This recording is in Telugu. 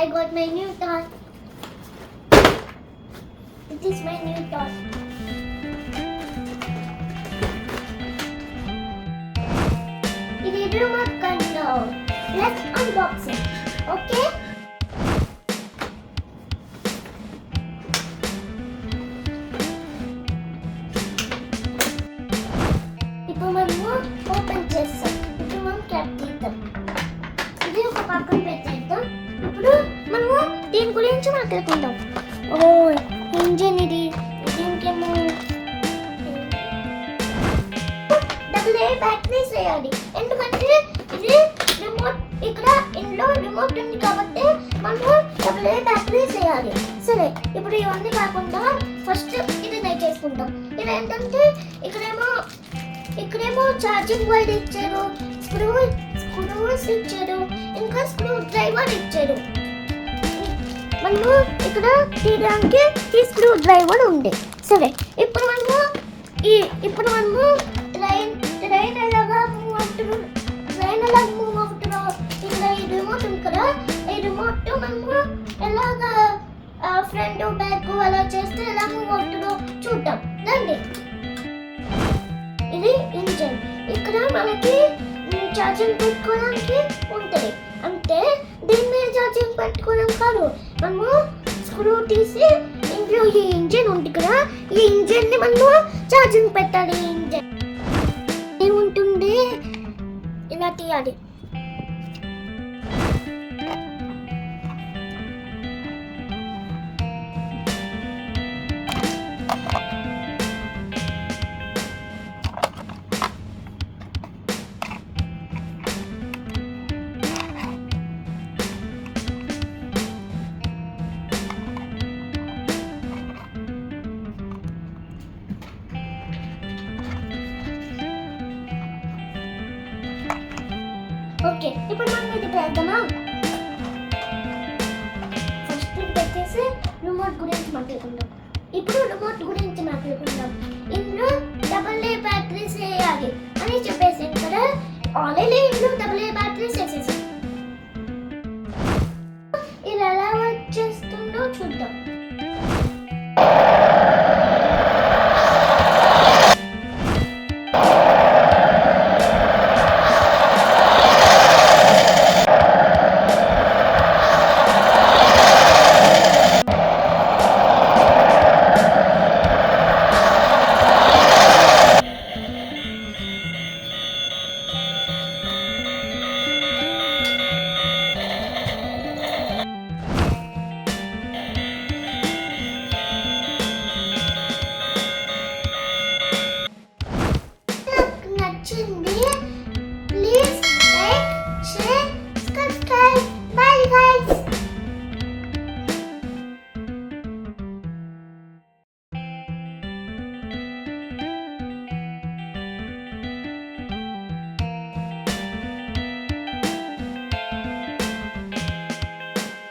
I got my new toy. It is my new toy. It is remote control. Let's unbox it. Okay? ఇప్పుడు మనము ఓపెన్ చేస్తాం. ఇప్పుడు మనం క్యాప్ తీద్దాం. ఇది ఒక పక్కన పెట్టేద్దాం. ఇప్పుడు మనము దీని గురించి మాట్లాడుకుందాం. ఓ ఇంజిన్ ఇది దీనికేమో డబుల్ ఏ బ్యాటరీస్ వేయాలి. ఎందుకంటే ఇది రిమోట్ ఇక్కడ ఇంట్లో రిమోట్ ఉంది కాబట్టి మనము డబుల్ ఏ బ్యాటరీస్ వేయాలి. సరే ఇప్పుడు ఇవన్నీ కాకుండా ఫస్ట్ ఇది చేసుకుంటాం. ఇది ఏంటంటే ఇక్కడేమో ఛార్జింగ్ వైర్ ఇచ్చారు, స్క్రూస్ ఇచ్చారు, ఇంకా స్క్రూ డ్రైవర్ ఇచ్చారు. మనము ఇక్కడ తీయడానికి ఈ స్క్రూ డ్రైవర్ ఉంది. సరే ఇప్పుడు మనము ట్రైన్ ఎలాగా మూవ్ అవుతుందో ఇక్కడ ఈ రిమోట్ ఉంది కదా, ఈ రిమోట్ మనము ఎలాగా ఫ్రంట్ బ్యాక్ అలా చేస్తే ఎలా మూవ్ అవుతుందో చూద్దాం రండి. ఇది ఇంజన్. ఇక్కడ మనకి ఛార్జింగ్ పెట్టుకోవడానికి ఉంటుంది. అంటే దీని మీద ఛార్జింగ్ పెట్టుకోవడం కాదు, మనము స్క్రూ తీసి ఇంట్లో ఈ ఇంజన్ ఉంది కదా, ఈ ఇంజన్ ని మనము ఛార్జింగ్ పెట్టాలి. ఈ ఇంజన్ ఏముంటుంది ఇలా తీయాలి. ఓకే ఇప్పుడు మనం ఇది పెడదామా? ఫస్ట్ పెట్టేసి రిమోట్ గురించి మాట్లాడుకుందాం. ఇప్పుడు రిమోట్ గురించి మాట్లాడుకుందాం.